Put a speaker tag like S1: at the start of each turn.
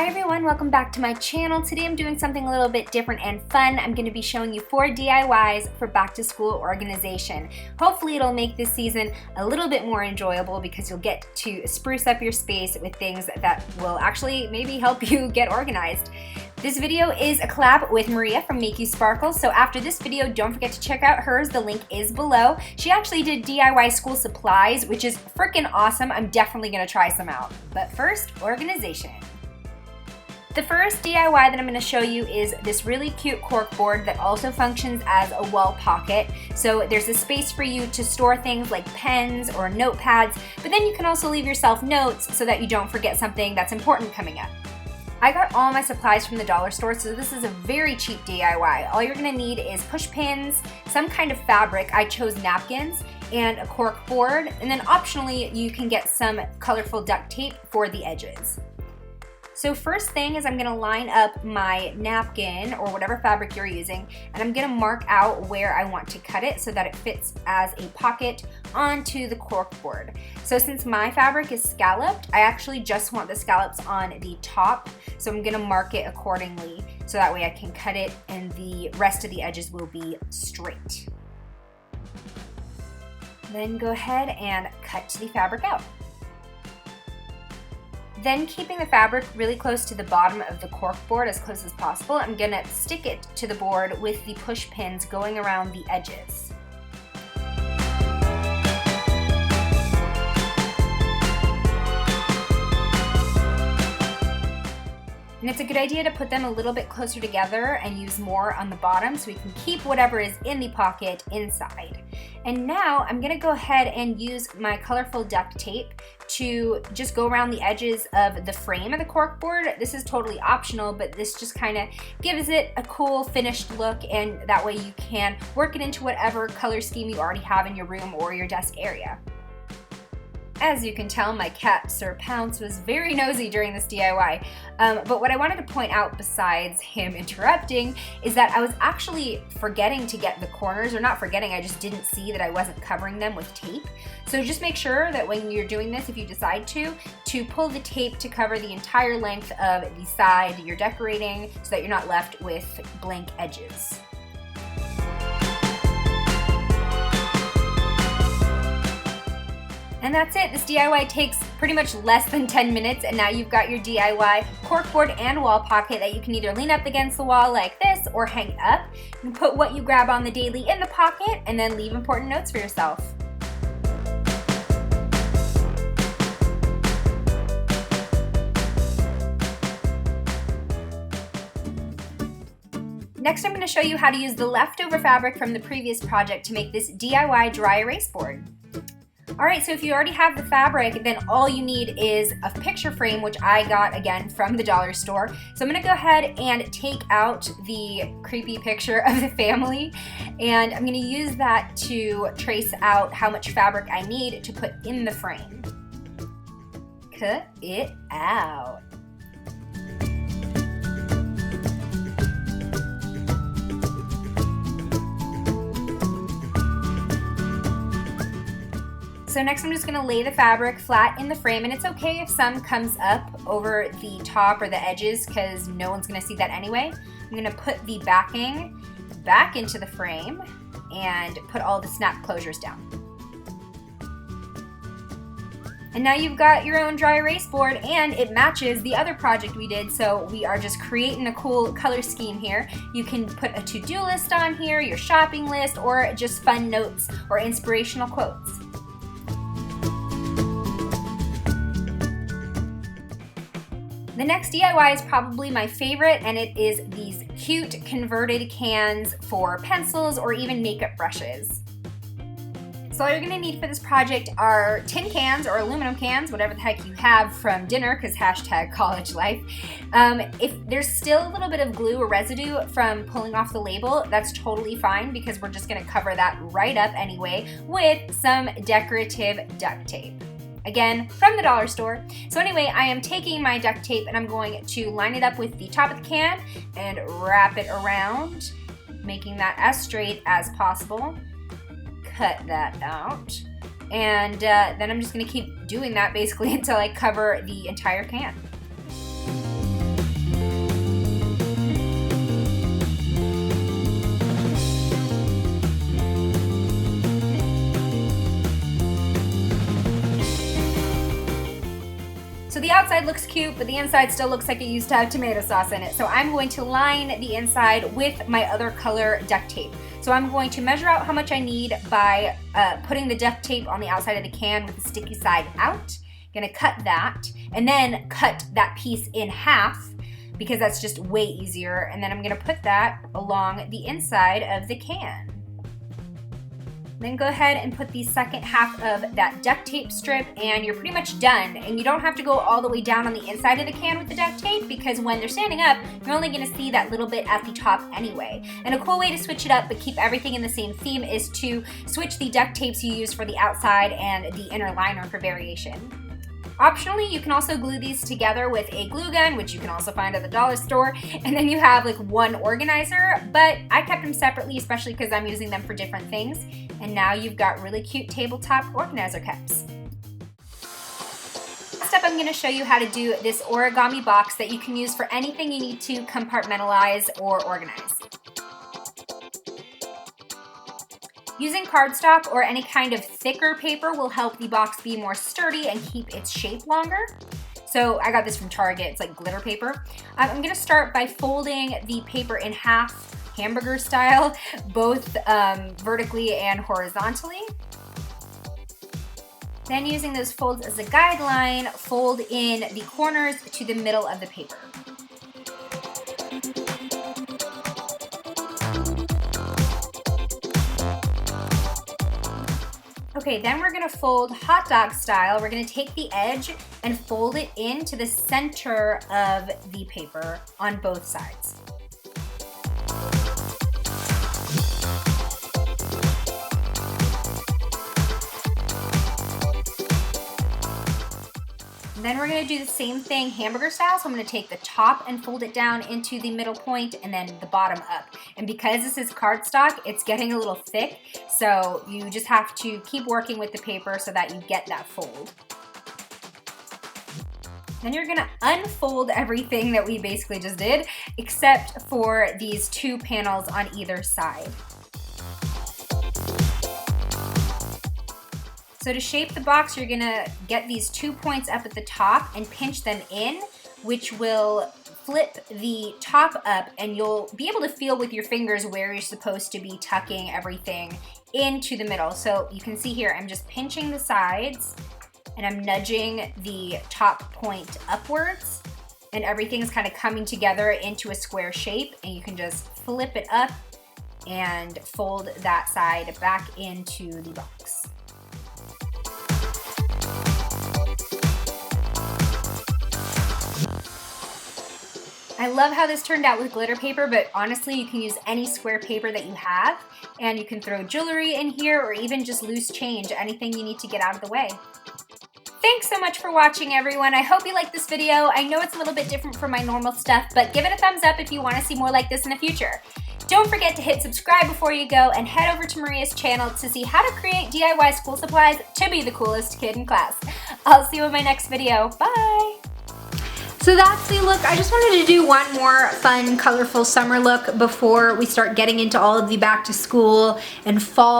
S1: Hi everyone, welcome back to my channel. Today I'm doing something a little bit different and fun. I'm going to be showing you 4 DIYs for back to school organization. Hopefully it'll make this season a little bit more enjoyable because you'll get to spruce up your space with things that will actually maybe help you get organized. This video is a collab with Maria from Make You Sparkle, so after this video, don't forget to check out hers. The link is below. She actually did DIY school supplies, which is freaking awesome. I'm definitely going to try some out. But first, organization. The first DIY that I'm going to show you is this really cute corkboard that also functions as a wall pocket. So there's a space for you to store things like pens or notepads, but then you can also leave yourself notes so that you don't forget something that's important coming up. I got all my supplies from the dollar store, so this is a very cheap DIY. All you're going to need is push pins, some kind of fabric. I chose napkins, and a corkboard, and then optionally you can get some colorful duct tape for the edges. So first thing is I'm going to line up my napkin or whatever fabric you're using, and I'm going to mark out where I want to cut it so that it fits as a pocket onto the corkboard. So since my fabric is scalloped, I actually just want the scallops on the top, so I'm going to mark it accordingly so that way I can cut it and the rest of the edges will be straight. Then go ahead and cut the fabric out. Then, keeping the fabric really close to the bottom of the corkboard, as close as possible, I'm going to stick it to the board with the push pins going around the edges. And it's a good idea to put them a little bit closer together and use more on the bottom so we can keep whatever is in the pocket inside. And now I'm going to go ahead and use my colorful duct tape to just go around the edges of the frame of the corkboard. This is totally optional, but this just kind of gives it a cool finished look, and that way you can work it into whatever color scheme you already have in your room or your desk area. As you can tell, my cat, Sir Pounce, was very nosy during this DIY. But what I wanted to point out, besides him interrupting, is that I was actually forgetting to get the corners, or not forgetting, I just didn't see that I wasn't covering them with tape. So just make sure that when you're doing this, if you decide to pull the tape to cover the entire length of the side you're decorating so that you're not left with blank edges. And that's it. This DIY takes pretty much less than 10 minutes, and now you've got your DIY corkboard and wall pocket that you can either lean up against the wall like this or hang up. You can put what you grab on the daily in the pocket and then leave important notes for yourself. Next, I'm going to show you how to use the leftover fabric from the previous project to make this DIY dry erase board. Alright, so if you already have the fabric, then all you need is a picture frame, which I got again from the dollar store. So I'm going to go ahead and take out the creepy picture of the family, and I'm going to use that to trace out how much fabric I need to put in the frame. Cut it out. So next I'm just going to lay the fabric flat in the frame, and it's okay if some comes up over the top or the edges because no one's going to see that anyway. I'm going to put the backing back into the frame and put all the snap closures down. And now you've got your own dry erase board, and it matches the other project we did, so we are just creating a cool color scheme here. You can put a to-do list on here, your shopping list, or just fun notes or inspirational quotes. The next DIY is probably my favorite, and it is these cute converted cans for pencils or even makeup brushes. So all you're going to need for this project are tin cans or aluminum cans, whatever the heck you have from dinner, because #college life. If there's still a little bit of glue or residue from pulling off the label, that's totally fine because we're just going to cover that right up anyway with some decorative duct tape. Again, from the dollar store. So anyway, I am taking my duct tape and I'm going to line it up with the top of the can and wrap it around, making that as straight as possible. Cut that out. And then I'm just going to keep doing that basically until I cover the entire can. outside looks cute, but the inside still looks like it used to have tomato sauce in it. So I'm going to line the inside with my other color duct tape. So I'm going to measure out how much I need by putting the duct tape on the outside of the can with the sticky side out. Gonna cut that, and then cut that piece in half because that's just way easier. And then I'm gonna put that along the inside of the can. Then go ahead and put the second half of that duct tape strip, and you're pretty much done. And you don't have to go all the way down on the inside of the can with the duct tape, because when they're standing up, you're only gonna see that little bit at the top anyway. And a cool way to switch it up but keep everything in the same theme is to switch the duct tapes you use for the outside and the inner liner for variation. Optionally, you can also glue these together with a glue gun, which you can also find at the dollar store, and then you have like one organizer, but I kept them separately, especially because I'm using them for different things. And now you've got really cute tabletop organizer cups. Next up, I'm going to show you how to do this origami box that you can use for anything you need to compartmentalize or organize. Using cardstock or any kind of thicker paper will help the box be more sturdy and keep its shape longer. So I got this from Target, it's like glitter paper. I'm gonna start by folding the paper in half, hamburger style, both vertically and horizontally. Then using those folds as a guideline, fold in the corners to the middle of the paper. Okay, then we're gonna fold hot dog style. We're gonna take the edge and fold it into the center of the paper on both sides. And then we're gonna do the same thing hamburger style. So I'm gonna take the top and fold it down into the middle point and then the bottom up. And because this is cardstock, it's getting a little thick. So you just have to keep working with the paper so that you get that fold. Then you're gonna unfold everything that we basically just did, except for these two panels on either side. So to shape the box, you're gonna get these 2 points up at the top and pinch them in, which will flip the top up, and you'll be able to feel with your fingers where you're supposed to be tucking everything into the middle. So you can see here, I'm just pinching the sides and I'm nudging the top point upwards, and everything's kind of coming together into a square shape, and you can just flip it up and fold that side back into the box. I love how this turned out with glitter paper, but honestly, you can use any square paper that you have, and you can throw jewelry in here or even just loose change, anything you need to get out of the way. Thanks so much for watching, everyone. I hope you liked this video. I know it's a little bit different from my normal stuff, but give it a thumbs up if you want to see more like this in the future. Don't forget to hit subscribe before you go, and head over to Maria's channel to see how to create DIY school supplies to be the coolest kid in class. I'll see you in my next video. Bye! So that's the look. I just wanted to do one more fun, colorful summer look before we start getting into all of the back to school and fall